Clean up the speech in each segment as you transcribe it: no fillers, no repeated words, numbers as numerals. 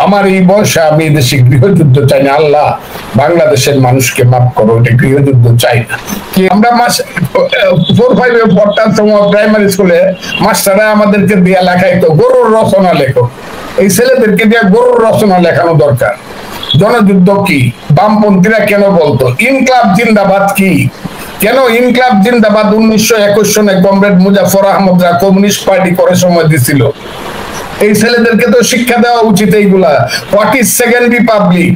আমার এই বয়সে আমি দেশে গৃহযুদ্ধ চাই না। আল্লাহ বাংলাদেশের মানুষকে মাফ করো, এটা গৃহযুদ্ধ চাই না। কি আমরা 4-5 পড়তাম সময় প্রাইমারি স্কুলে, মাস্টাররা আমাদেরকে দিয়া লেখাইতো গরুর রচনা লেখো। এই ছেলেদেরকে দিয়ে গরুর রচনা লেখানো দরকার। জনযুদ্ধ কি, বামপন্থীরা কেন বলতো, ইনকলাব জিন্দাবাদ কি, কেন ইনকলাব জিন্দাবাদ 1921 সনে কমরেড মুজাফর আহমদরা কমিউনিস্ট পার্টি করে সময় দিছিল। এই ছেলেদেরকে তো শিক্ষা দেওয়া উচিত এইগুলা। What is second Republic?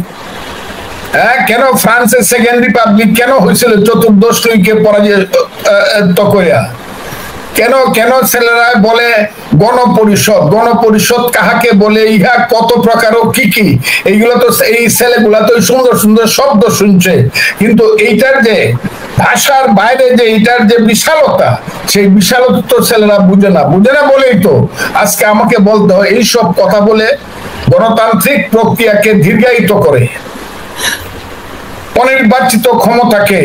হ্যাঁ, কেন ফ্রান্সের সেকেন্ড রিপাবলিক কেন হয়েছিল চতুর্দশ কে পরাজিত করিয়া? কেন কেন ছেলেরা বলে গণপরিষদ, গণপরিষদ কাহাকে বলে, ইহা কত প্রকার ও কি কি, এইগুলো তো এই ছেলেগুলা তো সুন্দর সুন্দর শব্দ শুনছে, কিন্তু এইটার যে ভাষার বাইরে যে এইটার যে বিশালতা, সেই বিশালতা তো ছেলেরা বুঝে না। বুঝে না বলেই তো আজকে আমাকে বলতে হয় এইসব কথা বলে গণতান্ত্রিক প্রক্রিয়াকে দীর্ঘায়িত করে, অনির্বাচিত ক্ষমতাকে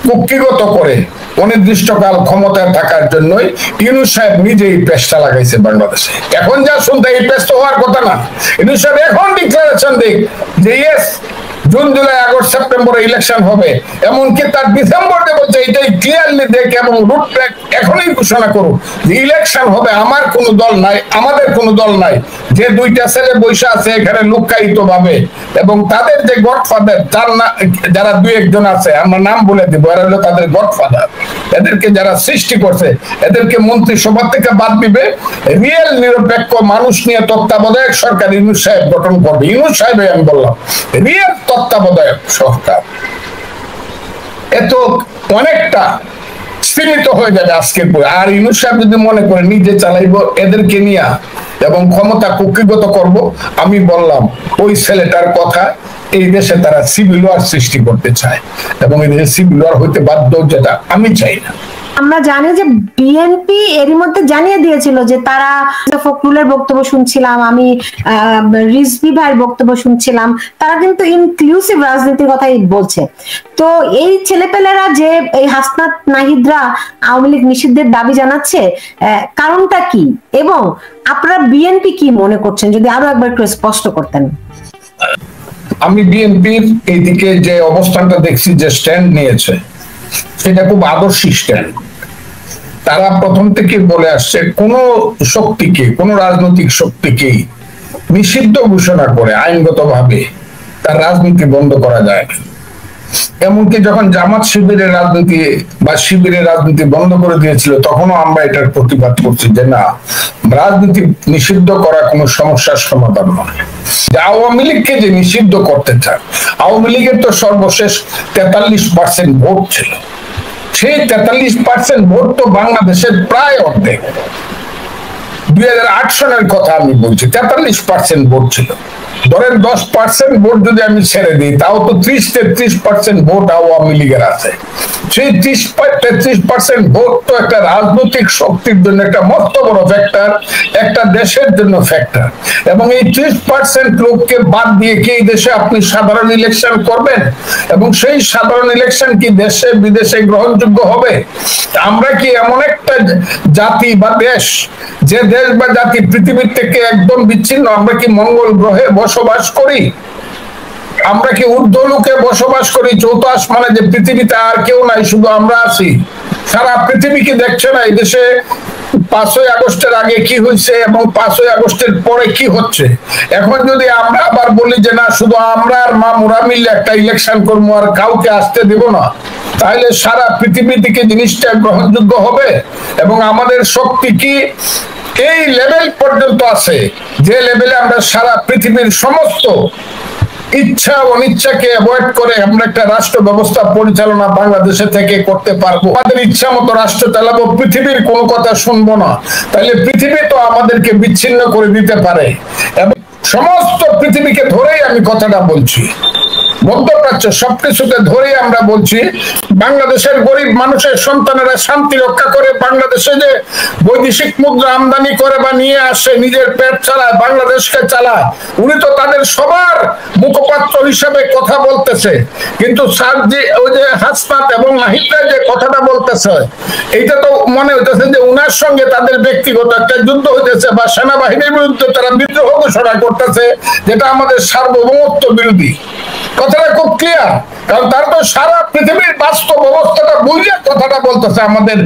কুক্ষিগত করে অনির্দিষ্টকাল ক্ষমতায় থাকার জন্যই ইউনূস সাহেব নিজেই পেশটা লাগাইছে বাংলাদেশে। এখন যা শুনতে এই পেশ তো হওয়ার কথা না। ইউনূস সাহেব এখন ডিক্লারেশন দিক যে ইয়েস জুন জুলাই আগস্ট সেপ্টেম্বরে ইলেকশন হবে, এমনকি তার ডিসেম্বরে বলছে এটাই ক্লিয়ারলি দেখ এবং রুটম্যাপ এখনই ঘোষণা করুন যে ইলেকশন হবে। আমার কোনো দল নাই, আমাদের কোনো দল নাই, যে দুইটা ছেলে বৈশা আছে এখানে লুকায়িত ভাবে, এবং তাদের যে গডফাদার তার না, যারা দুই একজন আছে আমরা নাম বলে দিব, এরা হলো তাদের গডফাদার, এদেরকে যারা সৃষ্টি করছে এদেরকে মন্ত্রিসভা থেকে বাদ দিবে, রিয়েল নিরপেক্ষ মানুষ নিয়ে তত্ত্বাবধায়ক সরকার ইউনূস সাহেব গঠন করবে। ইউনূস সাহেব আমি বললাম রিয়েল তত্ত্বাবধায়ক সরকার। এত অনেকটা সীমিত হয়ে যাবে আজকের পরে। আর ইউনূস সাহেব যদি মনে করে নিজে চালাইব এদেরকে নিয়ে এবং ক্ষমতা কুক্ষিগত করব, আমি বললাম ওই ছেলেটার কথা, এই দেশে তারা সিভিল ওয়ার সৃষ্টি করতে চায় এবং এই দেশে সিভিল ওয়ার হইতে বাধ্য, যেটা আমি চাই না। আমরা জানি যে বিএনপি এরই মধ্যে জানিয়ে দিয়েছিল যে তারা, ফখরুলের বক্তব্য শুনছিলাম আমি, রিজভী ভাইয়ের বক্তব্য শুনছিলাম, তারা কিন্তু ইনক্লুসিভ রাজনীতির কথাই বলছে। তো এই ছেলেপেলেরা যে এই হাসনাত নাহিদরা আওয়ামী লীগ নিষিদ্ধের দাবি জানাচ্ছে, কারণটা কি এবং আপনারা বিএনপি কি মনে করছেন, যদি আরো একবার একটু স্পষ্ট করতেন। আমি বিএনপির এইদিকে যে অবস্থানটা দেখছি, যে স্ট্যান্ড নিয়েছে, সেটা খুব আদর্শী স্ট্যান্ড। তারা প্রথম থেকে বলে আসছে কোন শক্তিকে, কোন রাজনৈতিক শক্তিকেই নিষিদ্ধ ঘোষণা করে আইনগতভাবে তার রাজনীতি বন্ধ করা যায় না। এমনকি যখন জামাত শিবিরের রাজনীতি বা শিবিরের রাজনীতি বন্ধ করে দিয়েছিল, তখনও আমরা এটার প্রতিবাদ করছি যে না, রাজনীতি নিষিদ্ধ করা কোনো সমস্যার সমাধান নয়। যে আওয়ামী লীগকে যে নিষিদ্ধ করতে চান, আওয়ামী লীগের তো সর্বশেষ 43% ভোট ছিল। সেই 43% ভোট তো বাংলাদেশের প্রায় অর্ধেক। 2008 সনের কথা আমি বলছি, 43% ভোট ছিল। ধরেন 10% ভোট যদি আমি ছেড়ে দিই, তাও তো 30-33% ভোট আওয়ামী লীগের আছে। সেই 30-33% ভোট তো একটা রাজনৈতিক শক্তির জন্য একটা মস্ত বড় ফ্যাক্টর, একটা দেশের জন্য ফ্যাক্টর। এবং এই 30% লোককে বাদ দিয়ে কি এই দেশে আপনি সাধারণ ইলেকশন করবেন? এবং সেই সাধারণ ইলেকশন কি দেশে বিদেশে গ্রহণযোগ্য হবে? আমরা কি এমন একটা জাতি বা দেশ, যে দেশ বা জাতি পৃথিবীর থেকে একদম বিচ্ছিন্ন? আমরা কি মঙ্গল গ্রহে বসবাস করি? আমরা কি ঊর্ধ্বলোকে বসবাস করি, চৌথ আসমানে, যে পৃথিবীতে আর কেউ নাই, শুধু আমরা আছি? সারা পৃথিবী কি দেখছে না এই দেশে 5ই আগস্টের আগে কি হয়েছে এবং 5ই আগস্টের পরে কি হচ্ছে? এখন যদি আমরা আবার বলি যে না, শুধু আমরা আর মামুরা মিলে একটা ইলেকশন করবো আর কাউকে আসতে দেব না, তাহলে সারা পৃথিবী থেকে জিনিসটা গ্রহণযোগ্য হবে? এবং আমাদের শক্তি কি এই লেভেল পর্যন্ত আছে, যে লেভেলে আমরা সারা পৃথিবীর সমস্ত ইচ্ছা অনিচ্ছাকে অ্যাভয়েড করে আমরা একটা রাষ্ট্র ব্যবস্থা পরিচালনা বাংলাদেশে থেকে করতে পারবো? আমাদের ইচ্ছা মতো রাষ্ট্র চালাবো, পৃথিবীর কোনো কথা শুনবো না, তাহলে পৃথিবী তো আমাদেরকে বিচ্ছিন্ন করে দিতে পারে। এবং সমস্ত পৃথিবীকে ধরেই আমি কথাটা বলছি। মধ্যপ্রাচ্য সবকিছুকে ধরে আমরা বলছি বাংলাদেশের গরিব মানুষের সন্তানেরা শান্তি রক্ষা করে বাংলাদেশে যে বৈদেশিক মুদ্রা আমদানি করে বা নিয়ে আসে নিজের পেট চালায় বাংলাদেশকে চালায় উনি তো তাদের সবার মুখপাত্র হিসেবে কথা বলতেছে কিন্তু স্যার যে ওই যে হাসনাত এবং নাহিদরা যে কথাটা বলতেছে এইটা তো মনে হইতেছে যে উনার সঙ্গে তাদের ব্যক্তিগত একটা যুদ্ধ হইতেছে বা সেনাবাহিনীর বিরুদ্ধে তারা বিদ্রোহ ঘোষণা করতেছে যেটা আমাদের সার্বভৌমত্ব বিরোধী। কথাটা খুব ক্লিয়ার, কারণ তারা তো সারা পৃথিবীর বাস্তব অবস্থাটা বুঝে কথাটা বলতেছে আমাদের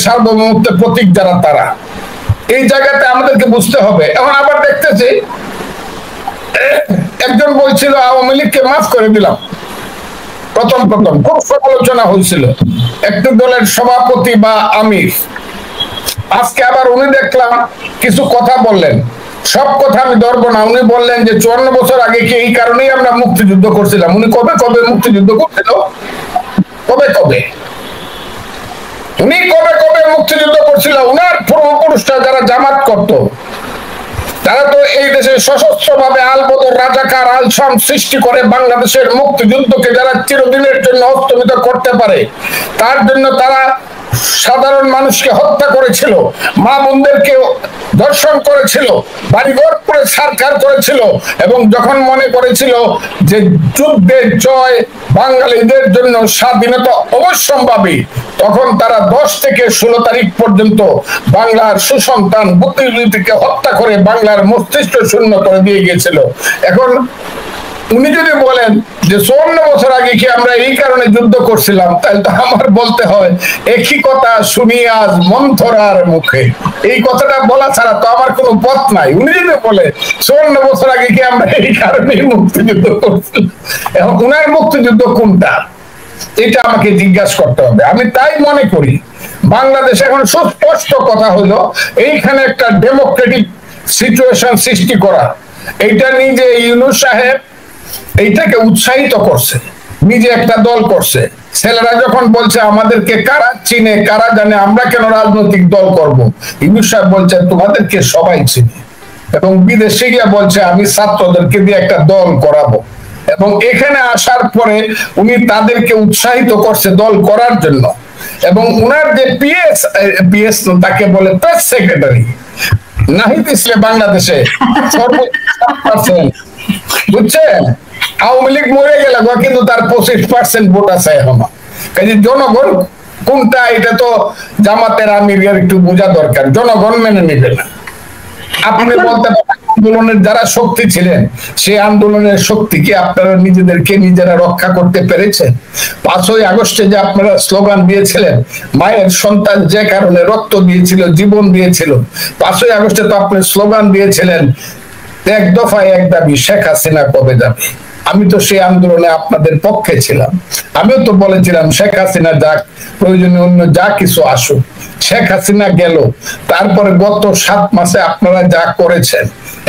সার্বভৌমত্বের প্রতীক যারা তারা। এই জায়গাতে আমাদেরকে বুঝতে হবে। এখন আবার দেখতেছি একজন বলছিল আওয়ামী লীগকে মাফ করে দিলাম, প্রথম খুব সমালোচনা হয়েছিল একটি দলের সভাপতি বা আমির। আজকে আবার উনি দেখলাম কিছু কথা বললেন, সব কথা আমি ধরবো না। উনি বললেন যে 54 বছর আগে কি এই কারণেই আমরা মুক্তিযুদ্ধ করছিলাম। উনি কবে কবে মুক্তিযুদ্ধ করছিল? কবে কবে উনি কবে কবে মুক্তিযুদ্ধ করছিল? উনার পূর্বপুরুষরা যারা জামাত করত তারা তো এই দেশে সশস্ত্র ভাবে আলবদর রাজাকার আলসাম সৃষ্টি করে বাংলাদেশের মুক্তিযুদ্ধকে যারা চিরদিনের জন্য অস্তমিত করতে পারে তার জন্য তারা সাধারণ মানুষকে হত্যা করেছিল, মা বোনদেরকে ধর্ষণ করেছিল, বাড়িঘর করে সরকার করেছিল এবং যখন মনে করেছিল যে যুদ্ধের জয় বাঙালিদের জন্য স্বাধীনতা অবশ্যম্ভাবী তখন তারা 10 থেকে 16 তারিখ পর্যন্ত বাংলার সুসন্তান বুদ্ধিজীবীকে হত্যা করে বাংলার মস্তিষ্ক শূন্য করে দিয়ে গিয়েছিল। এখন উনি যদি বলেন যে 54 বছর আগে কি আমরা এই কারণে যুদ্ধ করছিলাম তাহলে তো আমার বলতে হয় একই কথা শুনি আজ মন্থরার মুখে। এই কথাটা বলা ছাড়া তো আমার কোনো পথ নাই। উনি যদি বলে 54 বছর আগে কি আমরা এই কারণে মুক্তিযুদ্ধ করছিলাম, এখন উনার মুক্তিযুদ্ধ কোনটা এটা আমাকে জিজ্ঞাসা করতে হবে। আমি তাই মনে করি বাংলাদেশ এখন সুস্পষ্ট কথা হলো এইখানে একটা ডেমোক্রেটিক সিচুয়েশন সৃষ্টি করা, এইটা নিজে ইউনূস সাহেব এইটাকে উৎসাহিত করছে, নিজে একটা দল করছে। ছেলেরা যখন বলছে আমাদেরকে কারা চিনে কারা জানে আমরা কেন রাজনৈতিক দল করব, ইউনূস সাহেব বলছে তোমাদেরকে সবাই চিনে এবং বিদেশে গিয়ে বলছে আমি ছাত্রদেরকে দিয়ে একটা দল করাবো এবং এখানে আসার পরে উনি তাদেরকে উৎসাহিত করছে দল করার জন্য। এবং উনার যে পিএস তাকে বলে প্রেস সেক্রেটারি নাহিদ ইসলাম বাংলাদেশে বুঝছেন, আওয়ামী লীগ মরে গেল কিন্তু তার 25% ভোট আছে এখন। কাজে জনগণ কোনটা এটা তো জামাতের আমির একটু বোঝা দরকার, জনগণ মেনে নেবে না। আপনি বলতে পারেন আন্দোলনের যারা শক্তি ছিলেন সেই আন্দোলনের শক্তি কি আপনারা নিজেদেরকে নিজেরা রক্ষা করতে পেরেছেন? 5ই আগস্টে যে আপনারা স্লোগান দিয়েছিলেন মায়ের সন্তান যে কারণে রক্ত দিয়েছিল জীবন দিয়েছিল, 5ই আগস্টে তো আপনি স্লোগান দিয়েছিলেন এক দফায় এক দাবি শেখ হাসিনা কবে যাবে। আমি তো সেই আন্দোলনে আপনাদের পক্ষে ছিলাম, আমিও তো বলেছিলাম শেখ হাসিনা যাক, প্রয়োজনীয় অন্য যা কিছু আসুক। শেখ হাসিনা গেল, তারপরে গত 7 মাসে আপনারা যা করেছেন,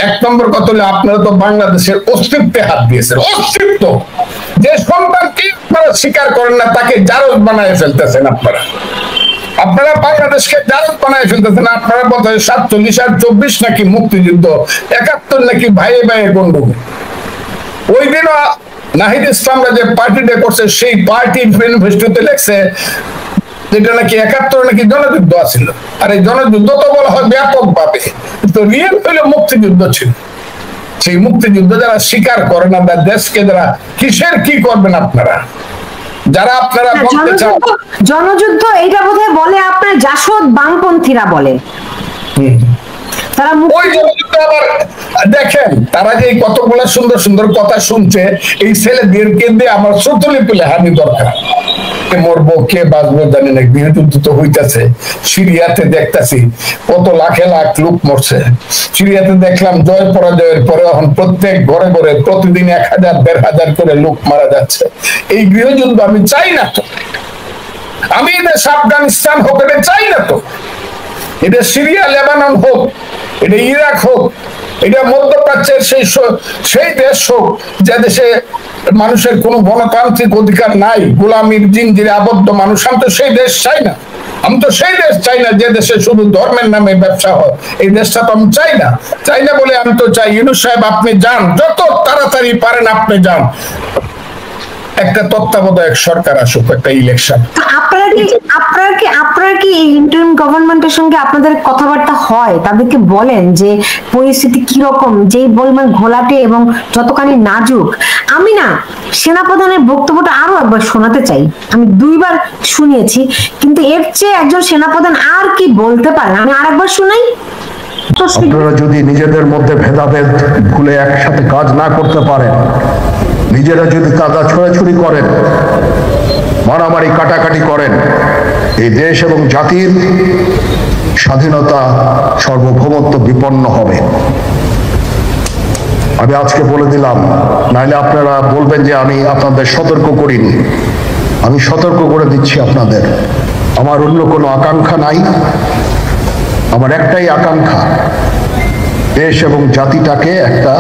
1 নম্বর কথা হলো আপনারা তো বাংলাদেশের অস্তিত্বে হাত দিয়েছেন। অস্তিত্ব যে সন্তানকে আপনারা স্বীকার করেন না তাকে জারজ বানায় ফেলতেছেন আপনারা বাংলাদেশকে জারজ বানায় ফেলতেছেন। আপনারা বলতে 47 আর 24 নাকি মুক্তিযুদ্ধ, 71 নাকি ভাইয়ে ভাইয়ে গন্ডগোল। ওই দিন নাহিদ ইসলামরা যে পার্টিটা করছে সেই পার্টির ম্যানিফেস্টোতে লেখছে যেটা নাকি 71 নাকি জনযুদ্ধ আছিল। আর এই জনযুদ্ধ তো বলা হয় ব্যাপক ভাবে, তো রিয়েল হইলে মুক্তিযুদ্ধ ছিল। সেই মুক্তিযুদ্ধ যারা স্বীকার করে না তার দেশকে যারা কিসের কি করবেন আপনারা, যারা আপনারা বলতে চান জনযুদ্ধ, এইটা বোধহয় বলে আপনার জাসদ বামপন্থীরা বলে। তারা ওই জনযুদ্ধ আবার দেখেন তারা যে কতগুলো সুন্দর সুন্দর কথা শুনছে, এই ছেলেদেরকে দিয়ে আমার শ্রুতলিপি হানি দরকার। মরবো কে বাঁচবো জানি না, গৃহযুদ্ধ তো হইতেছে। সিরিয়াতে দেখতেছি কত লাখে লাখ লোক মরছে। সিরিয়াতে দেখলাম জয় পরাজয়ের পরে এখন প্রত্যেক ঘরে ঘরে প্রতিদিন 1000 1500 করে লোক মারা যাচ্ছে। এই গৃহযুদ্ধ আমি চাই না তো, আমি দেশ আফগানিস্তান হোক এটা চাই না তো, এটা সিরিয়া লেবানন হোক, এটা ইরাক হোক, এটা মধ্যপ্রাচ্যের সেই দেশ হোক যে দেশে মানুষের কোনো গণতান্ত্রিক অধিকার নাই, গোলামির জিঞ্জিরে আবদ্ধ মানুষ। আমি তো সেই দেশ চাই না, আমি তো সেই দেশ চাই না যে দেশে শুধু ধর্মের নামে ব্যবসা হয়। এই দেশটা তো আমি চাই না। চাই না বলে আমি তো চাই ইউনূস সাহেব আপনি যান, যত তাড়াতাড়ি পারেন আপনি যান, একটা তত্ত্বাবধায়ক সরকার আসুক, একটা ইলেকশন। আপনারা কি এই ইন্টারিম গভর্নমেন্টের সঙ্গে আপনাদের কথাবার্তা হয়? তাদেরকে বলেন যে পরিস্থিতি কি রকম, যেই পরিমাণ ঘোলাটে এবং যতখানি নাজুক? আমি না সেনাপ্রধানের বক্তব্যটা আরো একবার শোনাতে চাই। আমি 2বার শুনিয়েছি, কিন্তু এর চেয়ে একজন সেনাপ্রধান আর কি বলতে পারেন? আমি আরেকবার শুনাই। আপনারা যদি নিজেদের মধ্যে ভেদাভেদ ভুলে একসাথে কাজ না করতে পারেন, নিজেরা যদি কাদা ছোড়াছুড়ি করেন, মারামারি কাটাকাটি করেন, এই দেশ এবং জাতির স্বাধীনতা সার্বভৌমত্ব বিপন্ন হবে। আমি আজকে বলে দিলাম, নাইলে আপনারা বলবেন যে আমি আপনাদের সতর্ক করিনি। আমি সতর্ক করে দিচ্ছি আপনাদের। আমার অন্য কোনো আকাঙ্ক্ষা নাই, আমার একটাই আকাঙ্ক্ষা, দেশ এবং জাতিটাকে একটা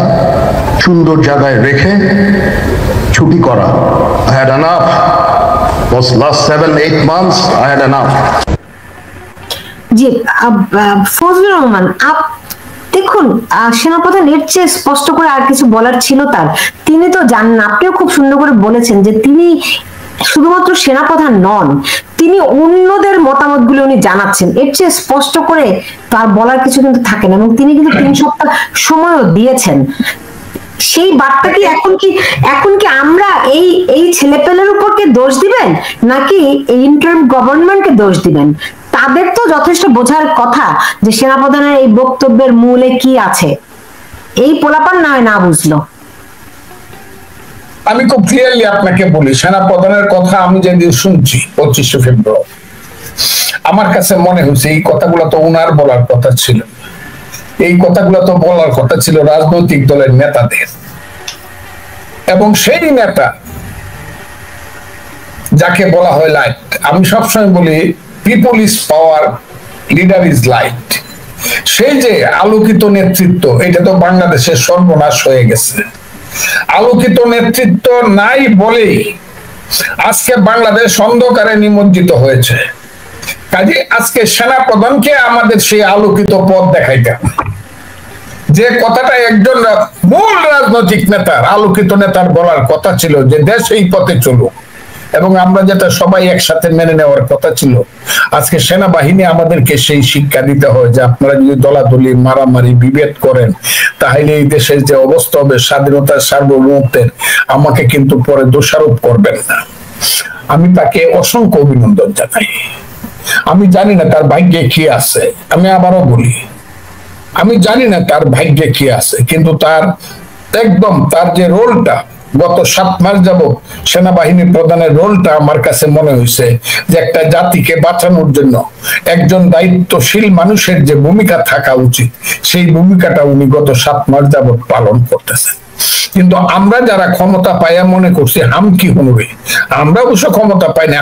সুন্দর জায়গায় রেখে ছুটি করা। I had enough. Those last 7-8 months, I had enough. জি, ফজলুর রহমান, দেখুন সেনাপ্রধান এর চেয়ে স্পষ্ট করে আর কিছু বলার ছিল তার? তিনি তো জানেন, আপনিও খুব সুন্দর করে বলেছেন যে তিনি শুধুমাত্র সেনাপ্রধান নন, তিনি অন্যদের মতামতগুলো উনি জানাচ্ছেন। এর চেয়ে স্পষ্ট করে তার বলার কিছু কিন্তু থাকে না, এবং তিনি কিন্তু 3 সপ্তাহ সময়ও দিয়েছেন। সেই বার্তা কি এখন কি আমরা এই ছেলেপেলের উপরকে দোষ দিবেন, নাকি এই ইন্টারিম গভর্নমেন্টকে দোষ দিবেন? তাদের তো যথেষ্ট বোঝার কথা যে সেনাপ্রধানের এই বক্তব্যের মূলে কি আছে। এই পোলাপান না বুঝলো। আমি খুব ক্লিয়ারলি আপনাকে বলি, সেনাপ্রধানের কথা আমি যেদিন শুনছি 25শে ফেব্রুয়ারি, আমার কাছে মনে হয়েছে এই কথাগুলো তো ওনার বলার কথা ছিল, এই কথাগুলো তো বলার কথা ছিল রাজনৈতিক দলের নেতাদের। এবং সেই নেতা যাকে বলা হয় লাইট, আমি সবসময় বলি people is power, leader is light. সেই যে আলোকিত নেতৃত্ব, এটা তো বাংলাদেশের সর্বনাশ হয়ে গেছে। আলোকিত নেতৃত্ব নাই বলেই আজকে বাংলাদেশ অন্ধকারে নিমজ্জিত হয়েছে। কাজে আজকে সেনাপ্রধানকে আমাদের সেই আলোকিত পথ দেখাইতে হবে। যে কথাটা একজন মূল রাজনৈতিক নেতার, আলোকিত নেতার বলার কথা ছিল যে দেশ এই পথে চলুক, এবং আমরা যেটা সবাই একসাথে মেনে নেওয়ার কথা ছিল। আজকে সেনাবাহিনী আমাদেরকে সেই শিক্ষা দিতে হয় যে আপনারা যদি দলাদলি মারামারি বিভেদ করেন, তাহলে এই দেশের যে অবস্থা হবে স্বাধীনতার সার্বভৌমত্বের, আমাকে কিন্তু পরে দোষারোপ করবেন না। আমি তাকে অসংখ্য অভিনন্দন জানাই। আমি জানি না তার ভাগ্যে কি আছে, আমি আবারও বলি আমি জানি না তার ভাগ্যে কি আছে, কিন্তু তার তার যে রোলটা গত 7 মাস যাবত সেনাবাহিনী প্রধানের রোলটা আমার কাছে মনে হয়েছে যে একটা জাতিকে বাঁচানোর জন্য একজন দায়িত্বশীল মানুষের যে ভূমিকা থাকা উচিত, সেই ভূমিকাটা উনি গত 7 মাস যাবত পালন করতেছেন। কিন্তু আমরা যারা ক্ষমতা পাইয়া মনে করছি হাম কি হবে, আমরা অবশ্য ক্ষমতা পাই না,